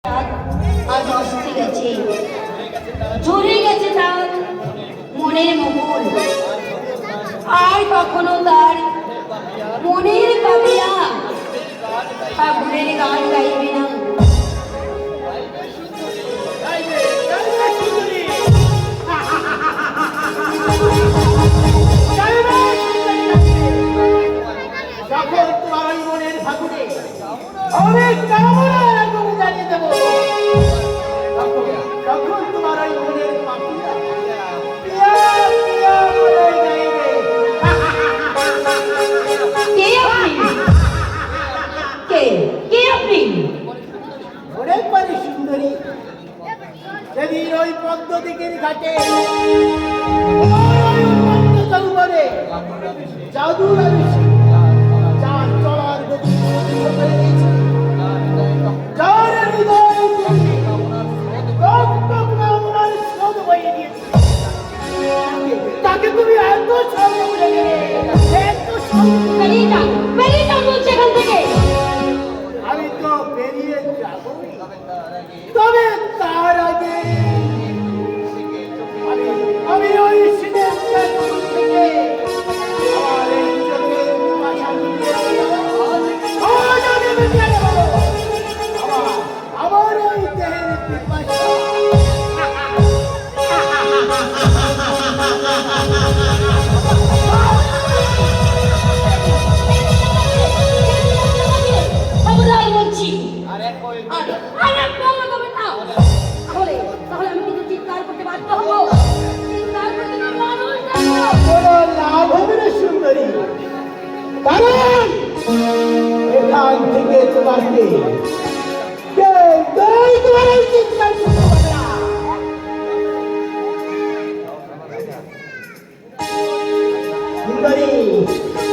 আজ অস্তি গেছে, ঝরে গেছে তার মনের মুকুল, আর কখনো তার মনের পাপিয়া ফাগুনের গান গাইবে না। যখন তোমার ওই মনের ফাগুনে অনেক কামনার আগুন জ্বালিয়ে দেবো, তখন তোমার ওই মনের পাপিয়া পিয়া পিয়া বলে গাইবে। কে আপনি? কে কে আপনি? অনেক পারি সুন্দরী, সেদিন ওই পদ্ম দিকের ঘাটে জাদুর আবিষ্কার যার চলার গতি করে দিয়েছে, যার হৃদয় বইয়ে দিয়েছে, তাকে তুমি এত সহজে ভুলে গেলে, এত বেরিয়ে যান, বেরিয়ে যান বলছি এখান থেকে। আমি তো বেরিয়ে যাবো, তবে তার আগে আমি ওই শীতের থেকে আমার এই চোখের ভাষা আমার ওই দেহের পিপাসা বলছি তাহলে আমি কিন্তু চিৎকার করতে বাধ্য হবো। চিৎকার করতে কোনো লাভ হবে না সুন্দরী, কারণ এখান থেকে তোমাকে তোমার এই চিৎকার করতে হবে না। সুন্দরী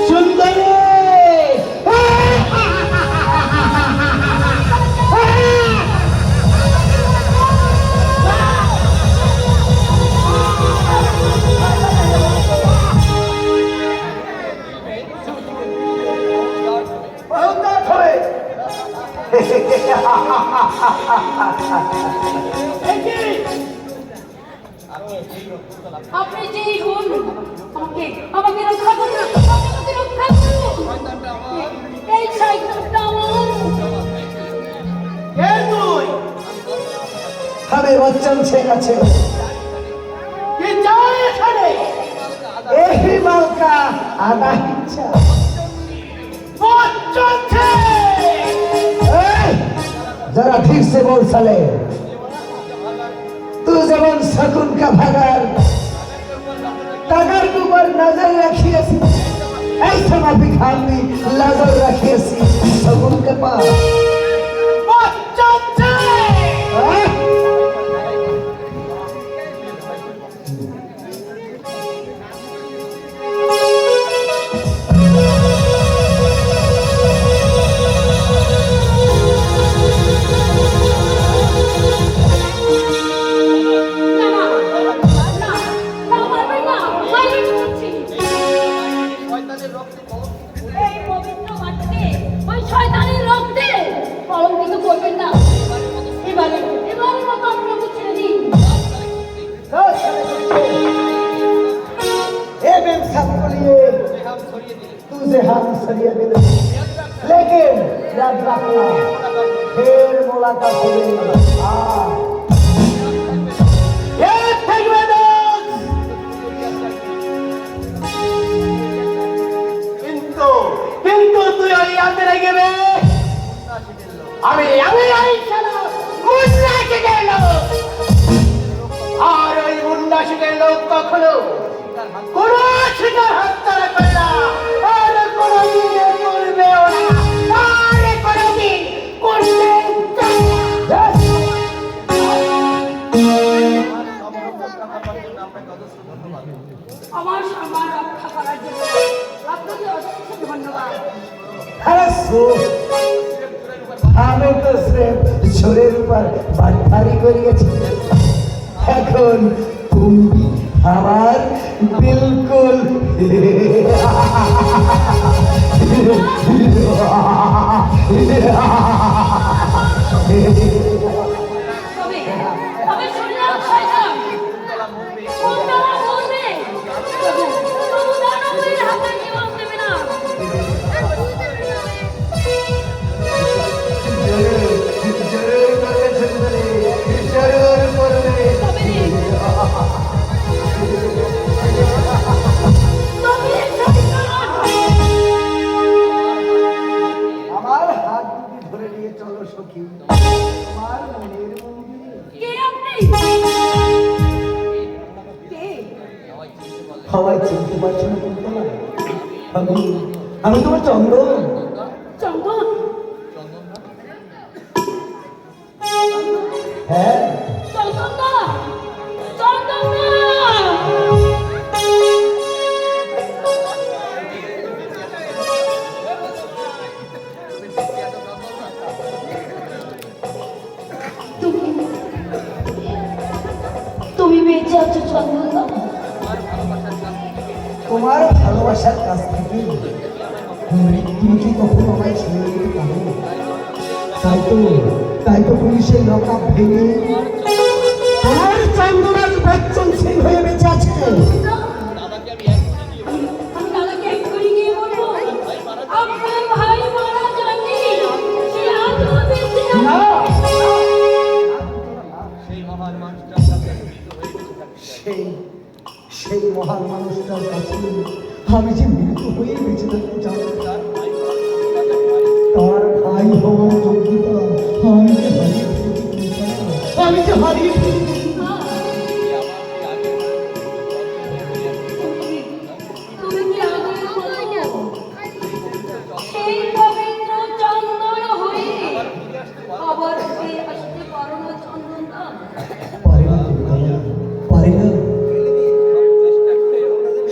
সুন্দরী আপনি যেই হন আমাকে আমাকে রক্ষা করুন, আমাকে রক্ষা করুন। এই শয়তানটা আমার। কে তুই? আমি বচ্চন শেখ আছে, কি চাই এখানে? এই মালকা আদা ইচ্ছা বচ্চন जरा ठीक से बोल साले, तू जबान शकुन का भगार तगर के ऊपर नजर रखिए, ऐसा ना भिखार में नजर रखिए शकुन के पास। तुझे हाथ सरिया दे, लेकिन याद रखना फिर मुलाकात होगी। কিন্তু তুই ওই ইয়াদের গেবে আমি মুন্নাসিকের লোক, আর ওই মুন্নাসিকের লোক কখনো কোন শিকার হত্যা করে না, আর কোনদিন করবেও না, আর কোনদিন করতে আমার সম্মান রক্ষা করার জন্য আপনাকে অসংখ্য ধন্যবাদ। আমি তো ছোরের উপর বাটপারি করিয়েছি, এখন তুমি আমার बिल्कुल আমার মনের মন্দির। কে আপনি? কে? সবাই চিনতে পারছো না কুন্তলা? আমি আমি তোমার চন্দন। চন্দন? হ্যাঁ, চন্দন দা! চন্দন দা! তুমি বেঁচে আছো চন্দন দা? তোমার ভালোবাসার কাছ থেকে মৃত্যু কি কখনো আমায় ছেড়ে দিতে পারে? তাই তো পুলিশের লকআপ ভেঙে আমার চন্দ্ররাজ বচ্চন সিং হয়ে বেঁচে আছে। আমি দাদাকে এক্ষুনি গিয়ে বলবো আপনার ভাই মারা যায়নি, সে আজও বেঁচে না, আছে। সেই মহান মানুষটার কাছে আমি যে মৃত্যু হয়ে বেঁচে থাকতে চাই। তার ভাই হওয়ার যোগ্যতা আমি যে হারিয়ে ফেলেছি। তুমি কি আগের মতো সেই পবিত্র চন্দন হয়ে আবার ফিরে আসতে পারো না চন্দন দা? পারি না কুন্তলা, পারি না।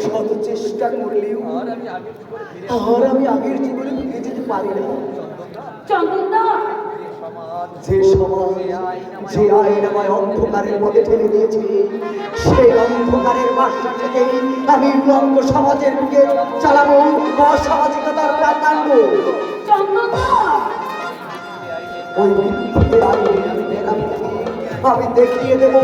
শত চেষ্টা করলেও আর আমি আগের জীবনে ফিরে যেতে পারি না। চন্দন দা! যে সমাজ যে আইন আমায় অন্ধকারের মধ্যে ঠেলে দিয়েছে, সেই অন্ধকারের বাসা থেকে আমি উলঙ্গ সমাজের দিকে চালাবো অসামাজিকতার প্রাণাঙ্গ। চন্দন দা! ওই মিথ্যে আইন আমি দেখাবো, আমি দেখিয়ে দেব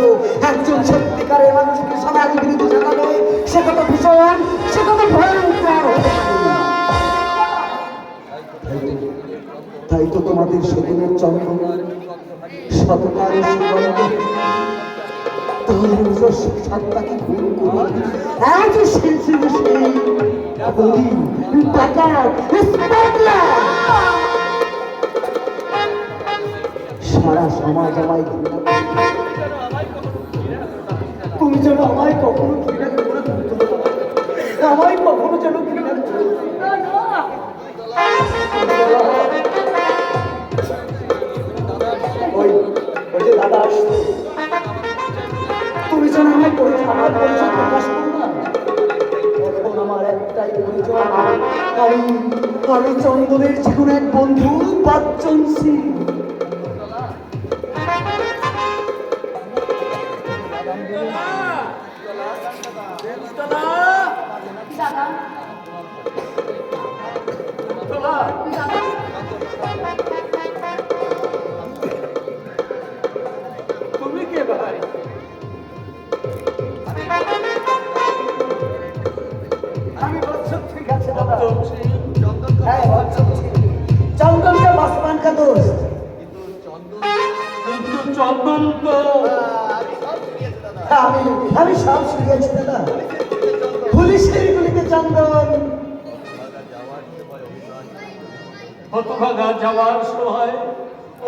একজন সত্যিকারের মানুষকে সমাজ বিরুদ্ধে জানাবে সে কত ভীষণ, সে কত ভয়ঙ্কর হতে পারে। তাই তো তোমাদের সেদিনের চন্দন সততার সুগন্ধ তার নিজস্ব সত্তাকে খুন করে আজ শিলশিলে সেই বলি ডাকাত স্মাগলার সারা সমাজ আমায় ঘৃণা করে। তুমি যেন আমায় কখনো ঘৃণা করো না কুন্তলা, আমায় কখনো যেন ঘৃণা করো না। ওই যে দাদা আসছে, তুমি যেন আমার পরিচয় প্রকাশ করো না। এখন আমার একটাই পরিচয়, আমি চন্দনের যে কোনো এক বন্ধু বচ্চন সিং। দাদা! দাদা! তুমি কে ভাই? আমি বচ্চন ঠিক আছে দাদা। হ্যাঁ বচ্চন সিং, চন্দনকে বাসমান কা দোস্ত। কিন্তু চন্দন তো আমি সব শুনিয়েছি দাদা। পুলিশের গুলিতে চন্দন হতভাগা যাওয়ার সময়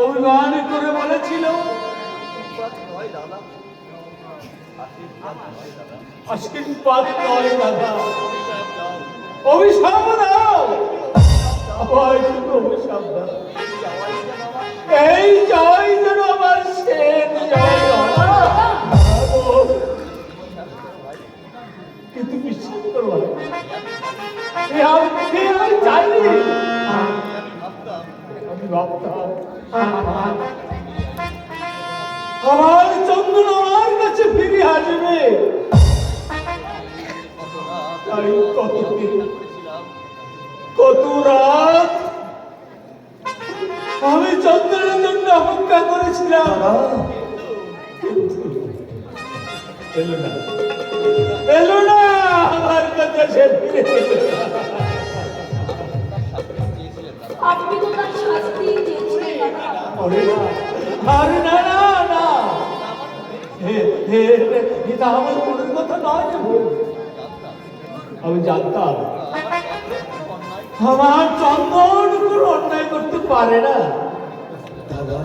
অভিমান করে বলেছিল আশীর্বাদ নয় দাদা, অভিশাপ দাও, আমায় তুমি অভিশাপ দাও। এই জয় যেন আমার শেষ জয় হয়। কিন্তু বিশ্বাস করবো না, আমি চাইনি। আমি ভাবতাম আমার চন্দন আমার কাছে ফিরে আসবে। তাই কত রাত আমি চন্দনের জন্য অপেক্ষা করেছিলাম, এলো না আমার কাছে সে ফিরে এলো না। আপনি তো তার শাস্তি দিয়েছিলেন দাদা। আরে না না না, এটা আমার মনের কথা নয় যে ভুল। আমি জানতাম আমার চন্দন কোনো অন্যায় করতে পারে না। দাদা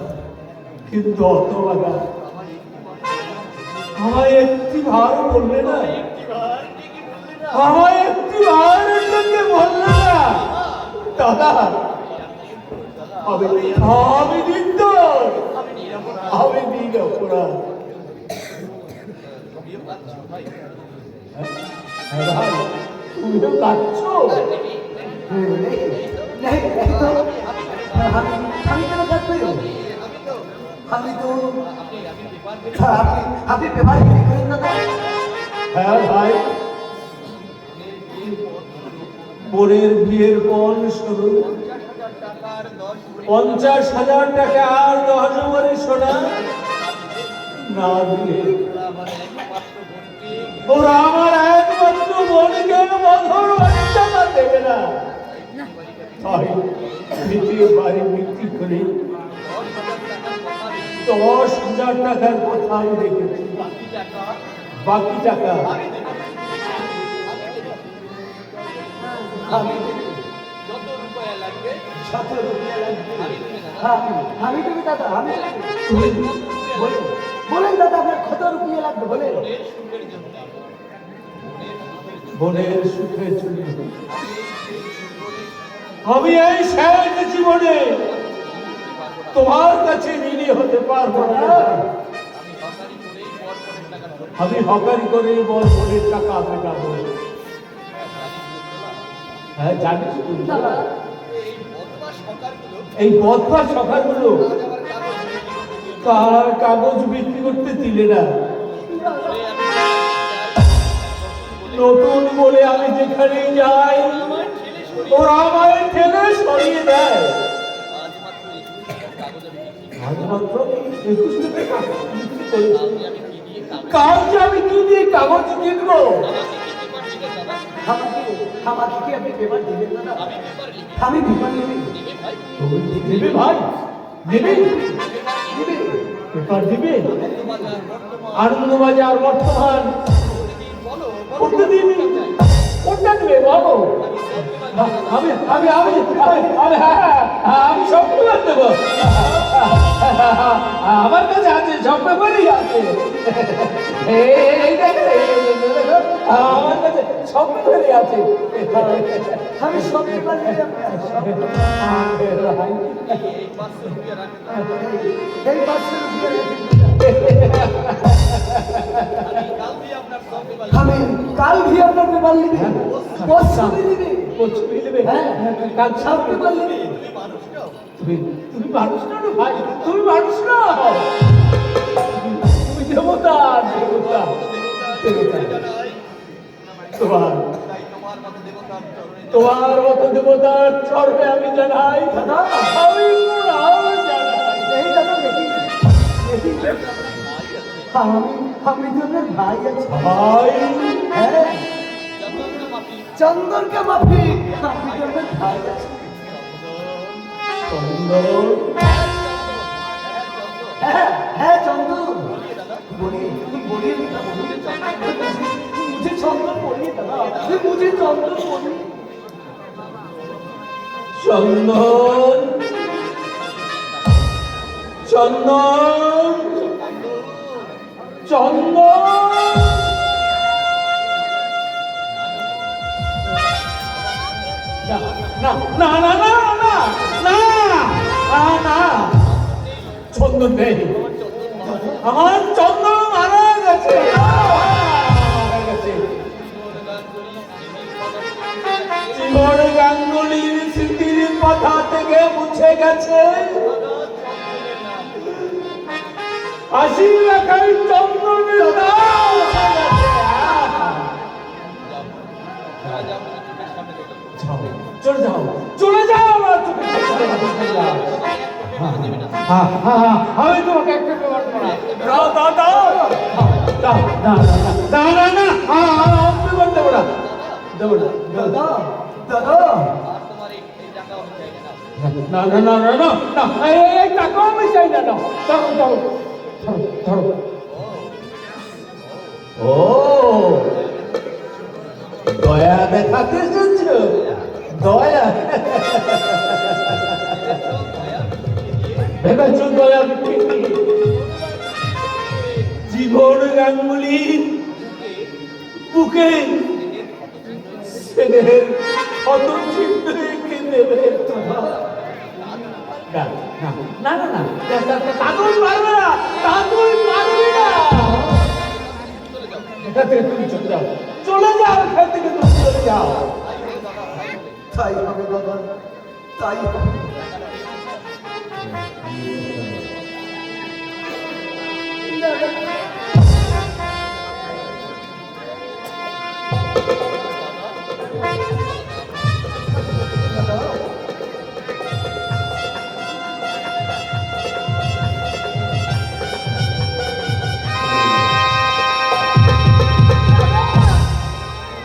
কিন্তু অতবাগা আমায় একটি বার বললে না, আমায় একটি বারের জন্য বললে না দাদা, আমি নির্দোষ, আমি নিরপরাধ। ভাই তুমিও কাঁদছো? আপনি পেপার বিক্রি করেন দাদা? হ্যাঁ ভাই, বোনের বিয়ের পণ শুরু 50,000 টাকা আর 10 নম্বরে সোনা না দিলে ওরা আমার একমাত্র বোনকে বছর টাকা দেবে না। তাই দ্বিতীয় বাড়ি বিক্রি করে 10,000 টাকার কথা আমি রেখেছি, বাকি টাকা আমি তুমি দাদা, আমি বলেন দাদা, আপনার কত রুপিয়া লাগবে বলেন? বোনের সুখের জন্য আমি এই শেষ জীবনে তোমার কাছে ঋণী হতে পারবো না। আমি হকারি করে বোনের টাকা মেটাবো। হ্যাঁ জানিস এই বদমাস সকালগুলো তার কাগজ বিক্রি করতে দিলে না। নতুন বলে আমি যেখানে যাই ওরা আমায় ঠেলে সরিয়ে দেয়। আজ মাত্র 21 টাকা বিক্রি করেছি। কাল যে আমি কি দিয়ে কাগজ কিনবো? আমাকে কি আপনি পেপার দিবেন দাদা? আমি পেপার নেবেন। নেবে ভাই, নেবে পেপার দিবে। আনন্দবাজার বর্তমান প্রতিদিন কোনটা নেবে বলো? আমি আমি আমি আমি আমি সব পেপার দেবো। আমার কাছে আছে, সব পেপারই আছে। আমার কাছে সব পেপারই আছে। আমি সব পেপার নেবেন। এই 500 রুপিয়া আমি কাল भी আপনার পেপার নিবি, পরশু নিবি, হ্যাঁ কাল সব পেপার নিবি। তুমি মানুষ না ভাই, তুমি মানুষ না, তুমি দেবতা, দেবতা, তোমার তোমার মতো দেবতার চরণে আমি জানাই, আমি জানাই। এই দাদা দেখি আমি তোদের ভাই আছি। ভাই হ্যাঁ চন্দনকে মাফিক, আমি তোদের ভাই আছি। চন্দন, হ্যাঁ চন্দন बोलिए, बोलिए मुझे चंदन बोलिए दादा, मुझे चंदन बोलिए। চন্দন, চন্দন, চন্দন, না না না না না না না, চন্দন নেই, আমার চন্দন মারা গেছে। জীবন গাঙ্গুলির স্মৃতির কথা থেকে মুছে গেছে। 80 লাখাই চন্দনের দাম উঠে গেছে। চলে যাও, চলে যাও আমার চোখে। আমি তোমাকে একটা পেপার দেবো না। দাও দাও দাও দাও, না না না না, পেপার দেবো না, দেবো না दादा दादा না না না না না না, এই টাকাও আমি চাই না। ধরো ধরো ধরো। ও দয়া দেখাতে এসেছো, দয়া ভেবেছো দয়া আঙ্গুলি বুকে স্নেহের ক্ষত চিহ্ন এঁকে দেবে তোমার। না না না না না, তা তুই পারবে না, তা তুই পারবি না। এখান থেকে তুমি চলে যাও, চলে যাও এখান থেকে, তুমি চলে যাও। তাই হবে বাবা, তাই হবে।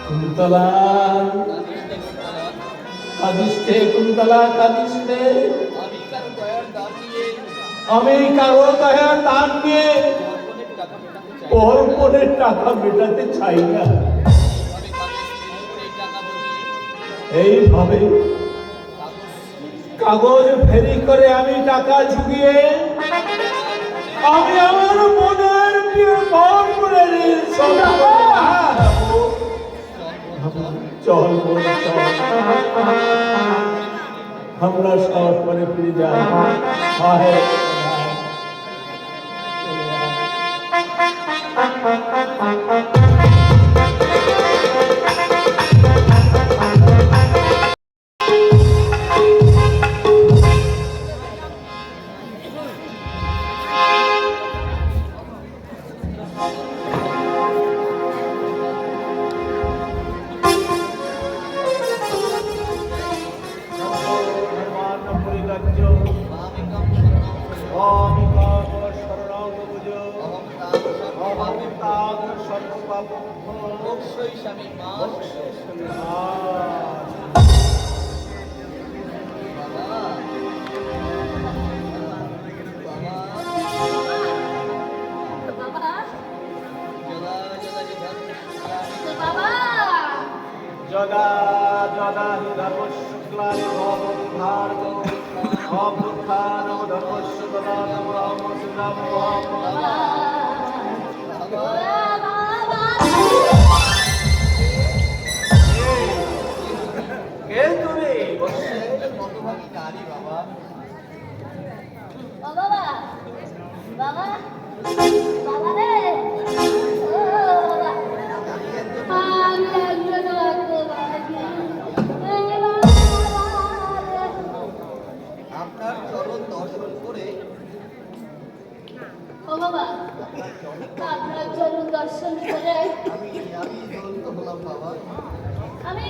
কুন্তলা কাঁদিসতে, কুন্তলা কাঁদিসতে, আমি কারো দয়ার দান নিয়ে অর্পণের টাকা মেটাতে চাই না। এইভাবে কাগজ ফেরি করে আমি টাকা ঝুঁকিয়ে আমি আমার মনের প্রিয় মন করে চল বোন, চল আমরা সব করে ফিরে যাই। আহে যদা যদা হি ধর্মস্য ক্লানি ভবদ্ধার্গ অভ্যুত্থানম ধর্মস্য তদা নমঃ কে তুমি? মতভাগী নারী বাবা। ও বাবা, বাবা, বাবা রে, ও বাবা, আমি একজন অজ্ঞবাদী। আপনার চরণ দর্শন করে ও বাবা, আপনার চরণ দর্শন করে আমি ধন্য হলাম বাবা। আমি,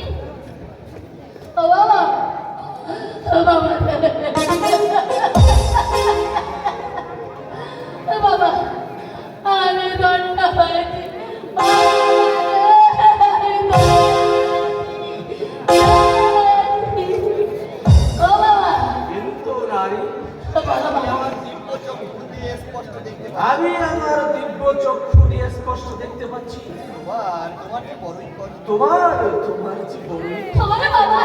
ও বাবা, ও বাবা, ও বাবা, আমি ধন্য হয়েছি। ও বাবা, কিন্তু নারী, ও বাবা, আমার দিব্য চক্ষু দিয়ে স্পষ্ট দেখতে পাই। আমি আমার দিব্য চক্ষু দিয়ে স্পষ্ট দেখতে পাচ্ছি তোমার যে বড়ই কষ্ট। তোমার তোমার জীবন ওরে বাবা,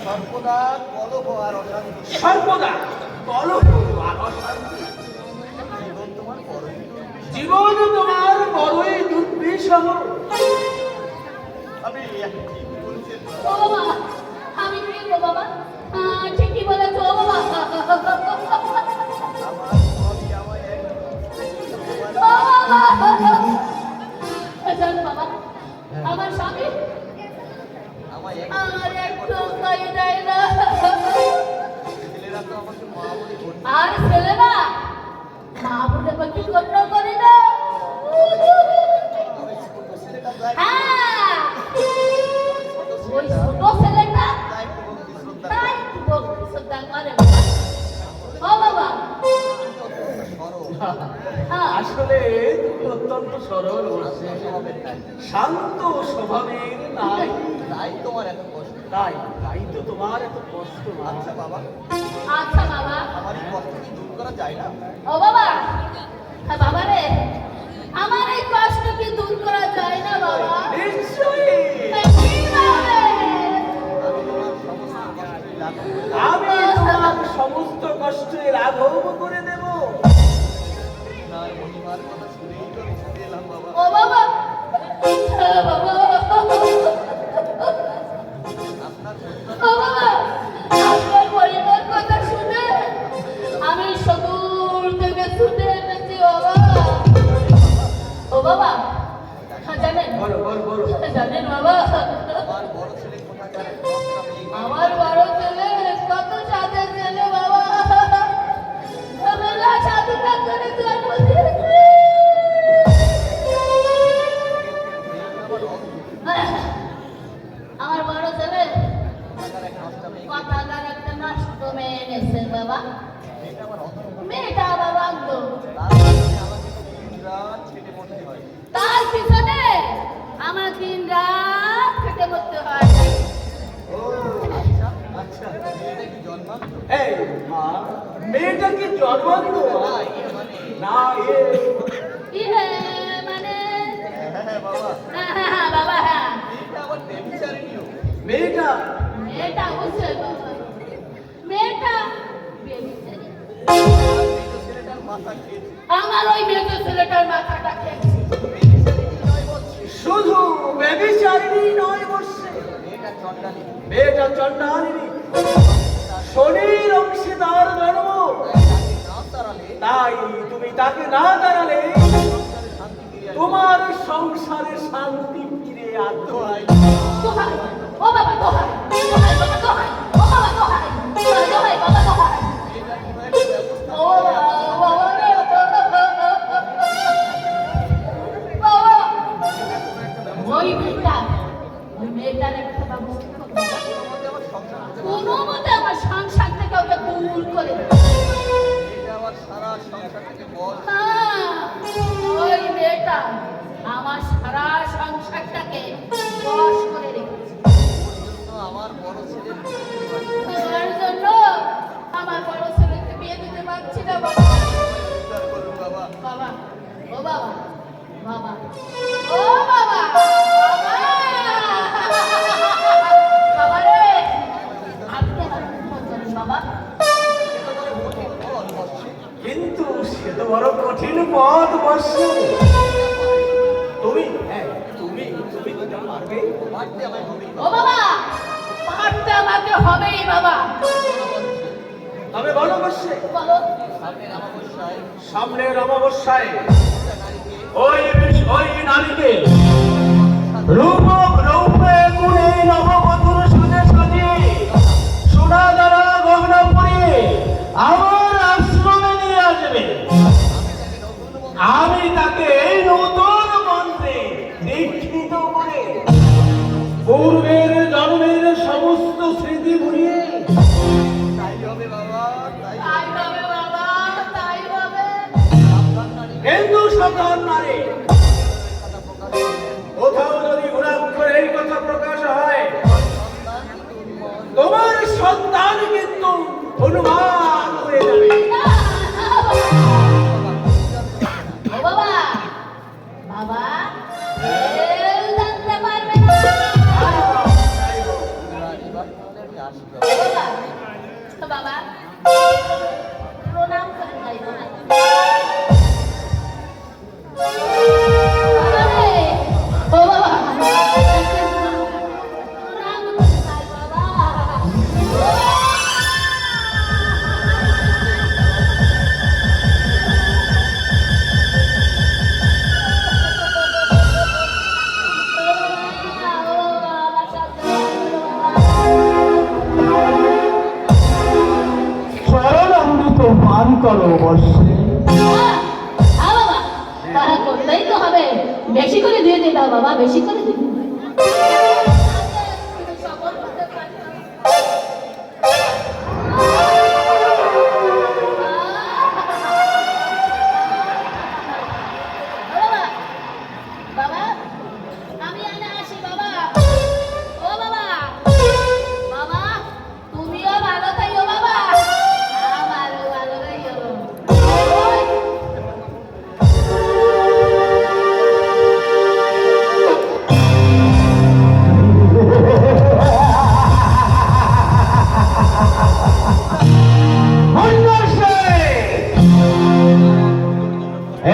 সর্বদা কলহ আর অশান্তি। সর্বদা কলহ আর অশান্তি। জীবন তোমার বড়ই দুর্বিষহ। জীবন তোমার বড়ই দুর্বিষহ। আমি ঠিক বলছি। ও বাবা, আমি কি গো বাবা? ঠিকই বলেছ ও বাবা। আমার স্বামী আমায় এক ও বাবা, জানো বাবা, আমার স্বামী আমায় এক আমার একটু খাই দেয় না। ছেলেরা তো আমাকে মা বলে বলে। আর ছেলেরা মা বলে কি গণ্য করে না। আমি ছোট ছেলেটা যাই হ্যাঁ, ওই ছোট ছেলেটা তাই ভক্তি শ্রদ্ধা তাই ভক্তি শ্রদ্ধা করে বাবা। ও বাবা, সরল হ্যাঁ, আসলে তুমি অত্যন্ত সরল বলছে, স্বভাবের নাই। শান্ত স্বভাবের নাই, তাই তোমার এত কষ্ট। তাই তাই তো তোমার এত কষ্ট। আচ্ছা বাবা, আচ্ছা বাবা। আমার এই কষ্ট কি দূর করা যায় না? ও বাবা, হ্যাঁ বাবা রে, আমার এই কষ্ট কি দূর করা যায় না বাবা? নিশ্চয়ই কিভাবে? আমি তোমার সমস্ত কষ্টই লাঘব করে দেব। আমি তোমার সমস্ত কষ্টে লাঘব করে দেব। আপনার মহিমা তোমার কথা শুনেই তো আমি ছুটে এলাম বাবা। ও বাবা, হ্যাঁ বাবা, আপনার ও বাবা, আপনার পরিবার কথা শুনে আমি সুদূর থেকে ছুটে এনেছি ও বাবা। ও বাবা, জানেন জানেন বাবা, আমার বড় ছেলে কোথাকার দশটা মেয়ে আমার বড় ছেলে কত সাথে ছেলে বাবা, মেলা সাধুটা করে জন্ম দিয়েছে। আমার বড় ছেলে কোথাকার এক দশটা মেয়ে কথাকার একটা নষ্ট মেয়ে এনেছে বাবা। মেয়েটা আমার অন্ধ। মেয়েটা আবার অন্ধ। তার কারণে আমাকে দিনরাত ছেটে পড়তে হয়। তার পিছনে আমার দিন রাত খেটে মরতে হয়। ও আচ্ছা আচ্ছা, মেয়েটা কি জন্মান্ত? এই মা, মেয়েটা কি জন্মান্ত? না ইয়ে মানে না এ ইহে মানে হ্যাঁ বাবা, হ্যাঁ বাবা, হ্যাঁ মেয়েটা আবার ব্যভিচারিণীও। মেয়েটা মেয়েটা বুঝছে বাবা, মেয়েটা বেবিচারি। আর মেয়ে ছেলেটার মাথা খেয়েছে। আমার ওই মেয়ে ছেলেটার মাথাটা খেয়েছে। ব্যভিচারিণী নয় বলছে, শুধু ব্যভিচারিণী নয় বলছে, মেয়েটা চন্ডালী। মেয়েটা চন্ডালিনী, শনির অংশে তার জন্ম। তাকে না তাড়ালে তাই তুমি তাকে না দাঁড়ালে সংসারে শান্তি ফিরে আসবে। তোমার সংসারে শান্তি ফিরে আসবে। দোহাই, ও বাবা দোহাই, দোহাই বাবা দোহাই, ও বাবা দোহাই, দোহাই বাবা দোহাই। মেয়েটার কোনো একটা ব্যবস্থা ও করে বাবা রে, বাবা, ওই মেয়েটার একটা ব্যবস্থা করো বাবা। আমাদের আমার সংসার করতে কোনো মতে আমার সংসার থেকে ওকে দূর করে দাও। মেয়েটা আবার সারা সংসার থেকে বল হ্যাঁ, ওই মেয়েটা আমার সারা সংসারটাকে বশ করে রেখেছে। জন্য আমার বড় ছেলের মৃত্যু হয়েছে। তার জন্য আমার বড় ছেলেকে বিয়ে দিতে পারছি না বাবা। উদ্ধার করুন বাবা। বাবা, ও বাবা, বাবা, ও বাবা, বাবা, বাবা রে, আপনি আমার উপর চলুন বাবা। একেবারে কঠিন পথ বর্ষে। কিন্তু সে তো বড় কঠিন পথ বর্ষে। তুমি হ্যাঁ তুমি তুমি যেটা পারবে। মারতে আমায় হবেই ও বাবা। বাবা, পারতে আমাকে হবেই বাবা। তবে বলো বর্ষে, বলো, সামনের অমাবস্যায় সামনের অমাবস্যায় একটা নারীকে ওই নারীকে রূপে গুণে নববধূর সাজে সাজিয়ে সোনা দ্বারা গহনা পরিয়ে আমার আশ্রমে নিয়ে আসবে। আমি তাকে এই নতুন মন্ত্রে দীক্ষিত করে পূর্বের জন্মের সমস্ত স্মৃতি ভুলিয়ে তাই হবে বাবা, তাই তাই হবে বাবা, তাই হবে। সাবধান নারী কিন্তু সাধারণ নারী কথা প্রকাশ করবে। কোথাও যদি ঘুরাক্ষরে এই কথা প্রকাশ হয় সন্তান কিন্তু উন্মত্ত। তোমার সন্তান কিন্তু অনুমান হয়ে যাবে। না, না, ও বাবা, বাবা, কেউ জানতে পারবে না। এবার তাহলে আমি আসি ও বাবা। বাবা, বাবা, প্রণাম করে যাই বাবা। বাবা রে, ও বাবা, প্রণাম করে যাই বাবা। চরণামৃত পান করো বর্ষে। বাবা, তারা করতেই তো হবে। বেশি করে দিয়ে দে দাও বাবা, বেশি করে দিয়ে দে। বাবা, আমি এনে আসি বাবা। ও বাবা, বাবা, তুমিও ভালো থাকো বাবা, আমারও ভালো থাকো। ওই,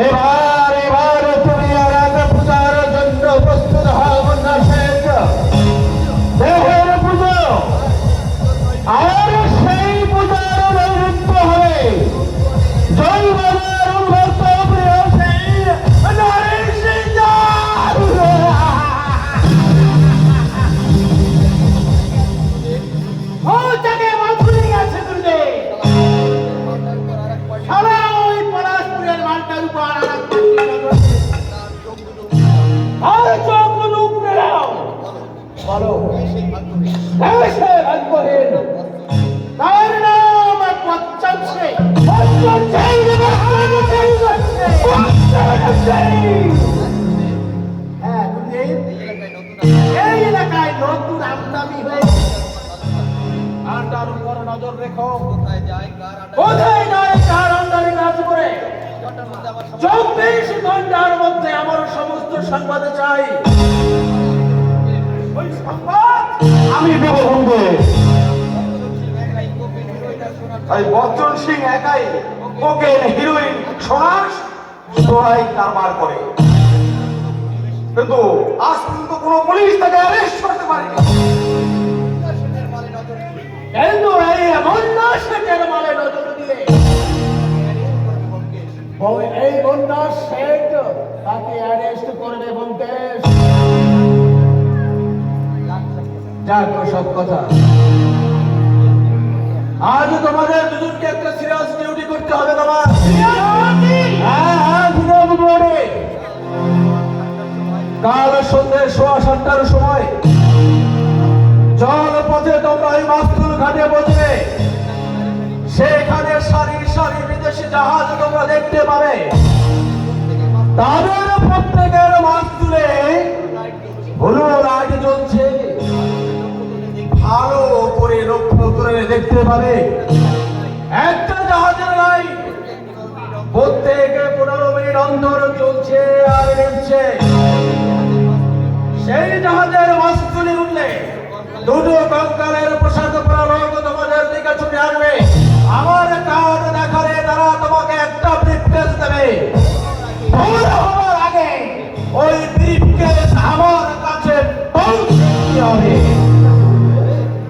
এবার আর আরেকবার কি নজর দিলে? আর চোখ উপড়ে দাও। বলো সেই ভাগ্যহীন। সে ভাগ্যহীন। তার নাম বচ্চন সিং। বচ্চন সিং এবার আমাকে সেই করছে। বচ্চন সিং। হ্যাঁ, গুরুদেব, এই এলাকায় নতুন এই এলাকায় নতুন আমদানি হয়েছে। আর তার উপর নজর রেখো। কোথায় যায় কার আড্ডা কোথায় যায় কার আন্ডারে কাজ করে? ঘন্টার মধ্যে আমার 24 ঘন্টার মধ্যে আমার সমস্ত সংবাদ চাই। ওই সংবাদ আমি দেব বন্ধু। একাই কোপেন হিরোইনার শোনার এই বচ্চন সিং একাই কোকেন হিরোইন সোনাই কারবার করে, কিন্তু আজ পর্যন্ত কোনো পুলিশ তাকে অ্যারেস্ট করতে পারেনি। সেনের মালে নজর দিলে কিন্তু এই এমন না সেটের মালে নজর দিলে এই বন্যা শেঠ তাকে অ্যারেস্ট করবে বঙ্কেশ। যাক সব কথা। আজ তোমাদের দুজনকে একটা সিরিয়াস ডিউটি করতে হবে তোমার। হ্যাঁ, বিরোধ বোর্ডে কাল সন্ধ্যে 7:15টার সময় জলপথে তোমরা ওই মাস্তুল ঘাটে বসবে। সেখানে সারি সারি বিদেশি জাহাজ তোমরা দেখতে পাবে। তাদের প্রত্যেকের মাস্তুলে হলু লাইট জ্বলছে। ভালো করে লক্ষ্য করে দেখতে পাবে একটা জাহাজের লাইট প্রত্যেকে 15 মিনিট অন্তর চলছে আর নিচ্ছে। সেই জাহাজের মাস্তুলে উঠলে দুটো কঙ্কালের পোশাক পরা লোক তোমাদের দিকে ছুটে আসবে। আমার কাজ দেখালে তারা তোমাকে একটা ব্রিফকেস দেবে। ভোর হওয়ার আগে ওই ব্রিফকেস আমার কাছে পৌঁছে দিতে হবে।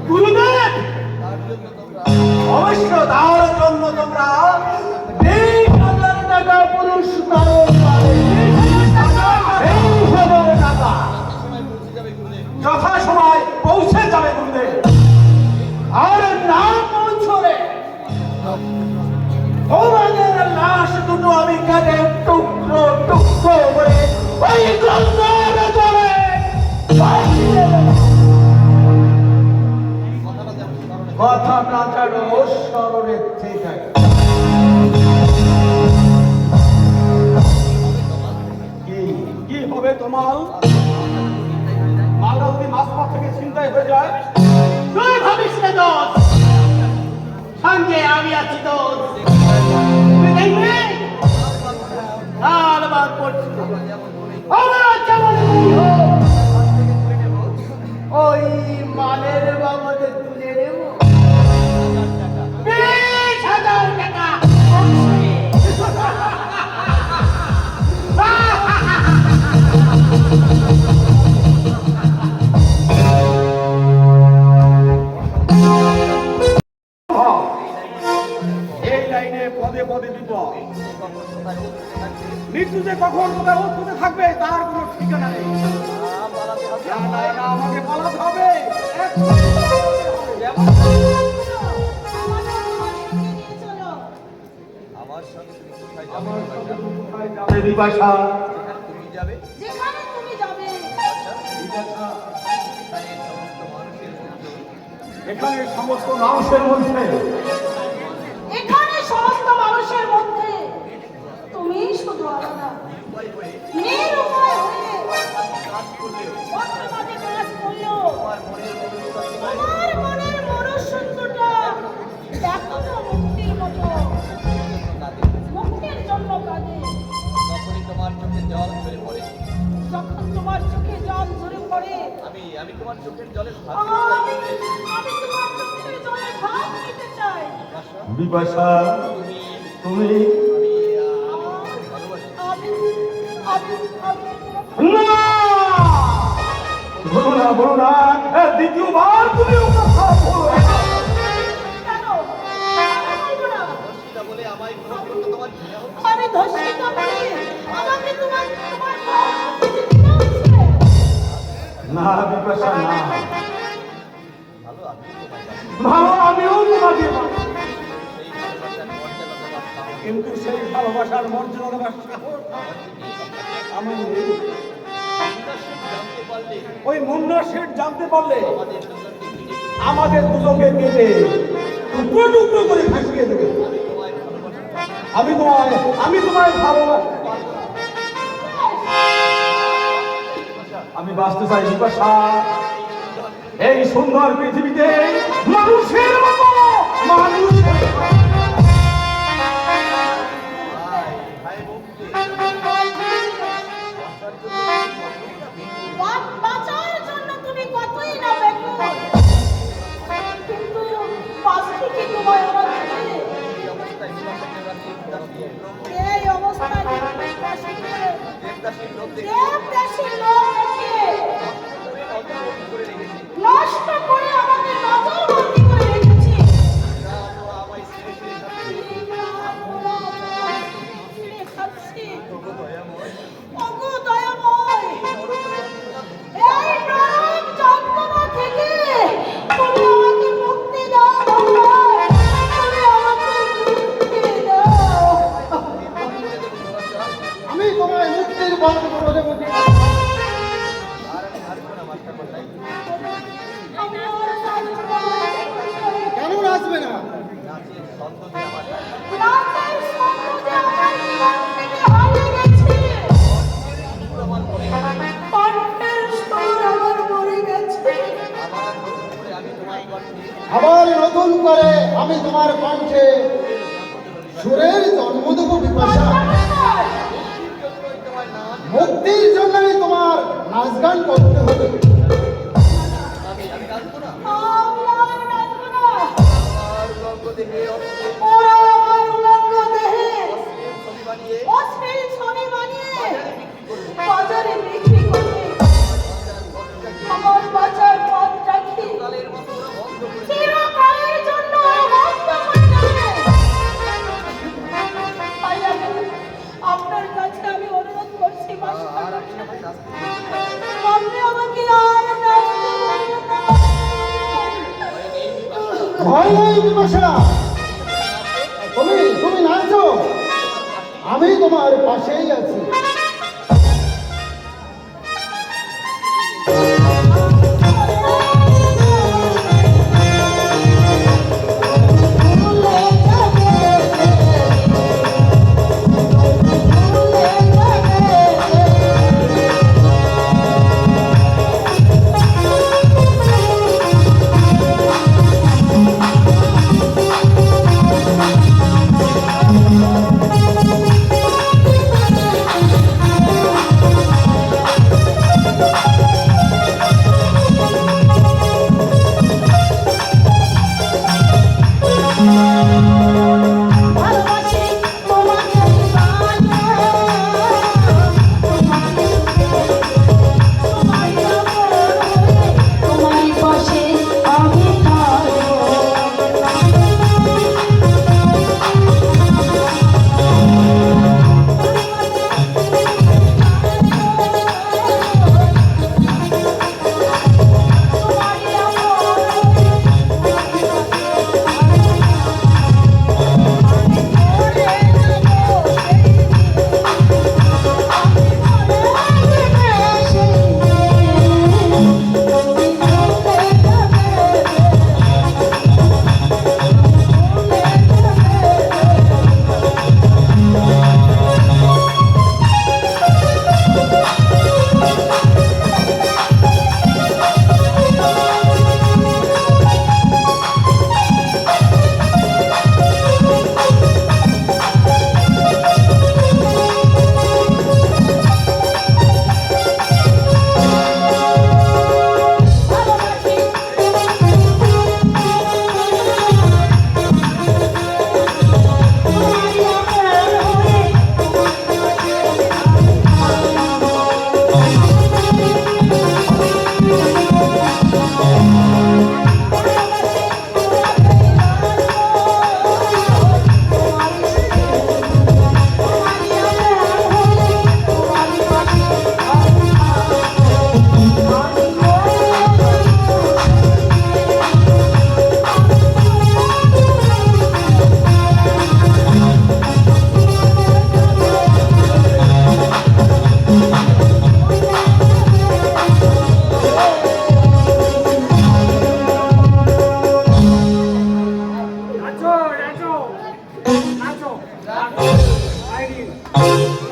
গুরুদেব, অবশ্য তার জন্য তোমরা 20,000 টাকা পুরস্কার পাবে। 20,000 টাকা যথাসময় পৌঁছে যাবে গুরুদেব। আর না পৌঁছলে তোমাদের লাশ দুটো আমি কেটে টুকরো টুকরো করে ওই গঙ্গার জলে ভাসিয়ে দেব। কথাটা যেন স্মরণে থেকে কি হবে তোমার? মালটা যদি মাঝপথ থেকে ছিনতাই হয়ে যায়, তুই ভাবিস না দোষ, সঙ্গে আমি আছি দোষ। তুই দেখবি বারবার করছি আমার যেমন ওই মালের বাবদে তুলে নেব 20,000 টাকা। এই লাইনে পদে পদে বিপদ। মৃত্যু যে কখন কোথায় উৎপত্তি থাকবে তার কোনো ঠিকানা নেই। আমাকে পালাতে হবে। আমার সঙ্গে তুমি কোথায় যাবে? বিপাশা, যেখানে তুমি যাবে যেখানে তুমি যাবে এখানে সমস্ত এখানে সমস্ত মানুষের মানুষের মধ্যে এখানে সমস্ত মানুষের মধ্যে তুমি শুধু আলাদা। নিরুপায় হয়ে অন্য কাজে কাজ করলেও তোমার মনের মনুষ্যত্বটা দেখো তো মুক্তির মতো, মুক্তির জন্য কাজে। তখনই তোমার চোখে জল ঝরে পড়ে। যখন তোমার চোখে জল ঝরে পড়ে, আমি তোমার চোখের জলে আমি আমি তোমার চোখের জলে ভাত নিতে চাই। বিপাশা, তুমি আমি আমি আমি না বলো না, বলো না, দ্বিতীয়বার তুমি ও কথা বলো না। কেন বলবো না? বলে আমায় গ্রহণ করতে তোমার ঘৃণা হচ্ছে। আমি ধর্ষিত বলে আমাকে তোমার তোমার দিতে হচ্ছে। না বিপাশা, না, ভালো আমি তোমায় জানি। ভালো আমিও তোমাকে সেই ভালোবাসার মর্যাদা তোমার সামনে কিন্তু সেই ভালোবাসার মর্যাদা দেওয়ার সাহস আমার নেই। জানতে পারলে ওই মুন্না শেঠ জানতে পারলে আমাদের দুজনকে আমাদের দুজনকে ঘিরে কেটে টুকরো টুকরো করে ভাসিয়ে দেবে। আমি তোমায় ভালোবাসি। আমি বাঁচতে চাই বিপাশা এই সুন্দর পৃথিবীতে মানুষের মতো মানুষ বাঁচার জন্য তুমি কতই না বেকুল, কিন্তু পাশে কি তোমায় আমার ছেলে? এই অবস্থায় দেবদাসীর লোক দেখে নষ্ট করে আমাকে নজরবন্দি করে রেখেছি। ছিঁড়ে খাচ্ছি। ওগো দয়াময়, এই নরক যন্ত্রণা থেকে তুমি আমাকে মুক্তি দাও ভগবান, তুমি আমাকে মুক্তি দাও। আমি তোমায় মুক্তির বন্ধ করে দেবো। আমার রাজকুমার, কেন আসবে না? রাতের সন্ধ্যে আমার জীবন থেকে হারিয়ে গেছে। কণ্ঠের সুর আমার মরে গেছে। আবার নতুন করে আমি তোমার কণ্ঠে সুরের জন্ম দেবো বিপাশা। মুক্তির জন্যই তোমার নাচ গান করতে হবে। আমি আর নাচবো না। ওরা আমার উলঙ্গ দেহে অশ্লীল ছবি বানিয়ে বাজারে বিক্রি করবে। আমার বাঁচার পথ রাখি চিরকালের জন্য বন্ধ করে দেবে। তাই আপনার কাছে আমি অনুরোধ করছি, আপনি আমাকে আর নাচতে বলবেন না। ভয় নেই বিপাশা, তুমি নাচো, আমি তোমার পাশেই আছি।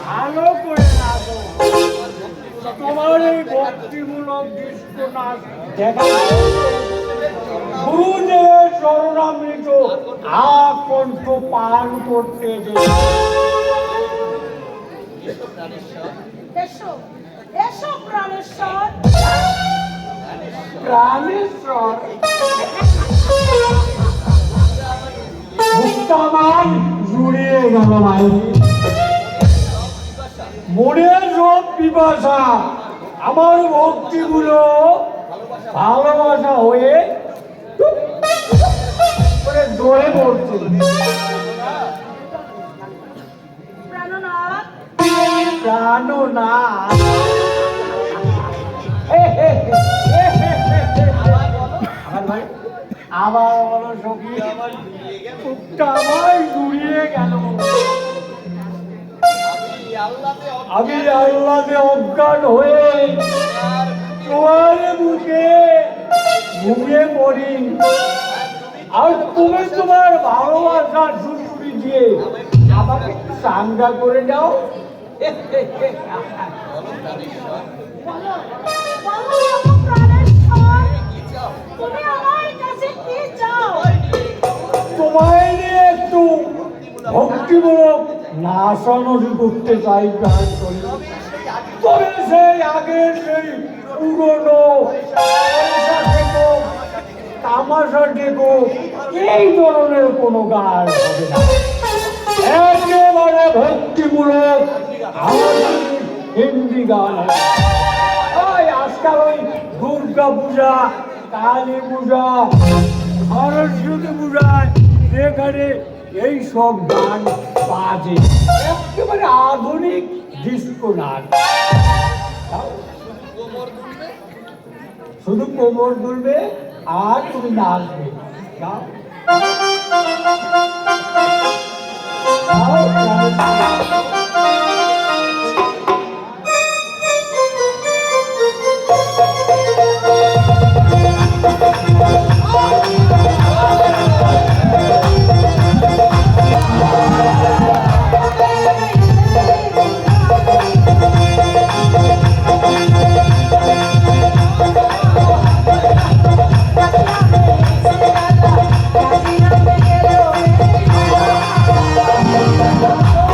ভালো করে নাচো। তোমার এই ভক্তিমূলক দৃশ্য নাচ দেখা গুরুদেবের চরণামৃত আকণ্ঠ পান করতে যে এসো এসো প্রাণেশ্বর। প্রাণেশ্বর ভক্তামান জুড়িয়ে গেল মাইরি মনের সব পিপাসা আমার ভক্তিগুলো ভালোবাসা হয়ে টুপ করে দৌড়ে পড়ছে। প্রাণনাথ প্রাণনাথ আবার বলো সখী বুকটা আমার জুড়িয়ে গেল। আমি আল্লাহকে অজ্ঞান হয়ে তোমার বুকে ঘুমিয়ে পড়ি আর তুমি তোমার ভালোবাসার সুরসুরি দিয়ে আমাকে চাঙ্গা করে দাও। বলো বলো প্রাণেশ্বর, তুমি আমার কাছে কি চাও? তোমায় নিয়ে একটু ভক্তিমূলক নাচানাচি করতে চাই প্রাণ করি। তবে সেই আগের সেই পুরনো পয়সা থেকো তামাশা থেকো এই ধরনের কোনো গান হবে না, একেবারে ভক্তিমূলক আমাদের হিন্দি গান হবে। ওই আজকাল ওই দুর্গা পূজা, কালী পূজা, সরস্বতী পূজায় যেখানে এই সব গান বাজে একেবারে আধুনিক ডিস্কো নাচ। শুধু কোমর দুলবে আর তুমি নাচবে। গাও। Thank you.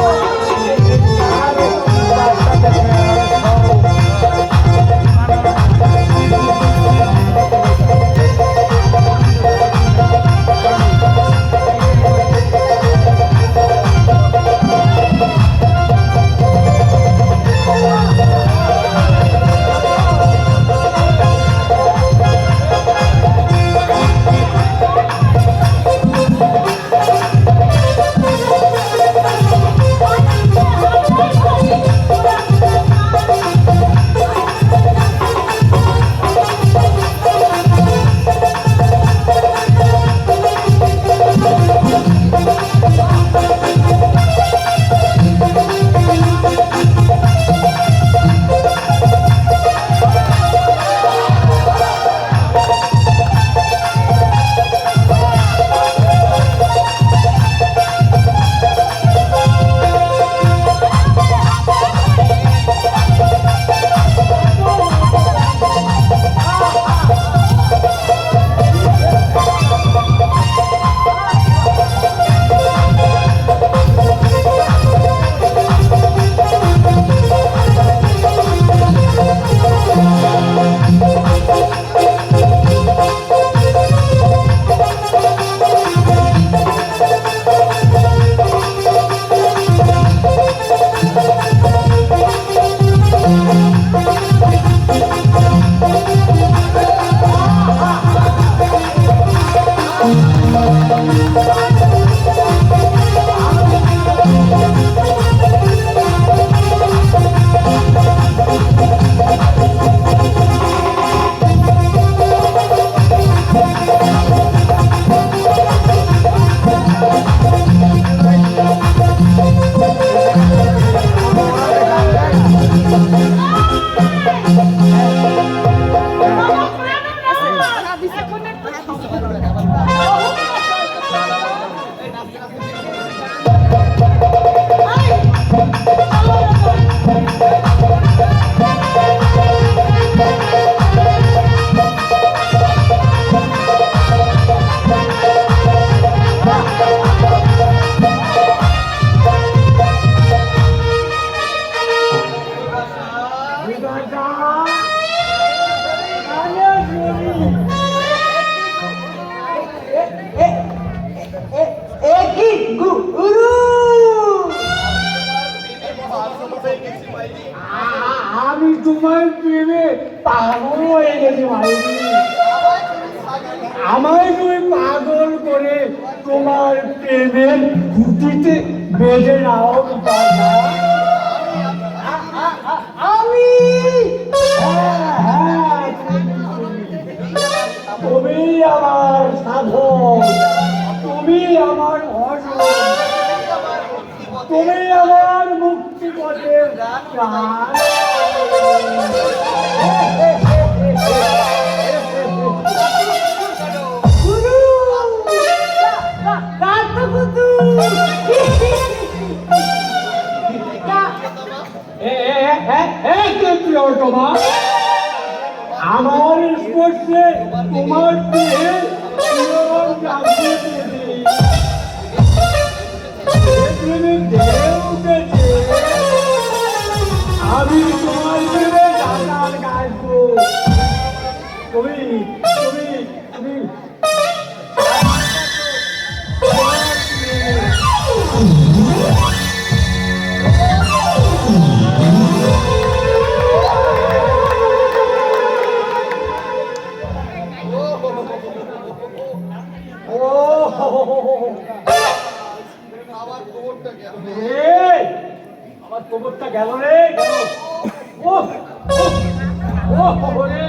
তোমার প্রেমে পাগল হয়ে গেছি মাইরি। আমায় তুমি পাগল করে তোমার প্রেমের খুঁটিতে বেঁধে নাও বিপাশা। আমি হ্যাঁ, তুমি আমার সাধন, তুমি আমার ভজন, তুমি আমার মুক্তি পথের প্রাণ। আমার স্পর্শে তোমার দেহে পুরন জাগিয়ে দেবে। প্রেমে ঢেউ উঠেছে, আমি তোমার প্রেমে গান গাইবো। তুমি তুমি তুমি আমার কোমরটা গেল রে, গেল। ও রে,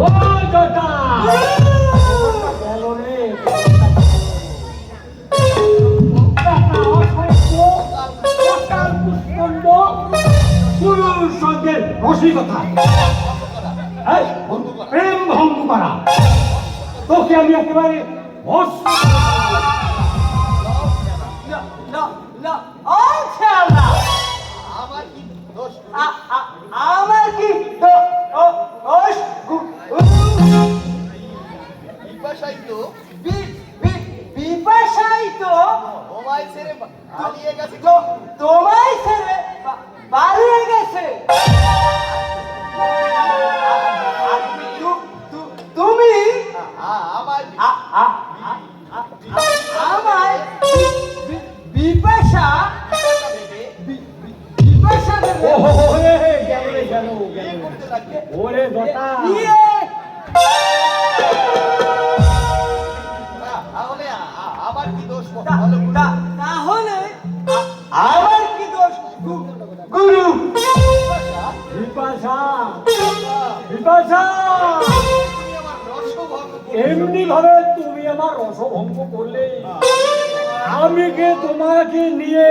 ও জটা গেল রে। পুরুষ সঙ্গে রসিকতা, প্রেম ভঙ্গ করা, তোকে আমি একেবারে আমার কি দোষ? আমার কি বিপাশায়িত বিপাশায়িত তোমায় ছেড়ে পালিয়ে গেছে। তোমায় ছেড়ে পালিয়ে গেছে। তুমি আমায় আমায় বিপাশা দেবে। করতে লাগবে। ওরে জটা, তাহলে আমার কি দোষ? ভালো করে তাহলে আমার কি দোষ? গুরু বিপাশা, বিপাশা, তুমি আমার রসভঙ্গ করলে। এমনি ভাবে তুমি আমার রসভঙ্গ করলে আমি কে তোমাকে নিয়ে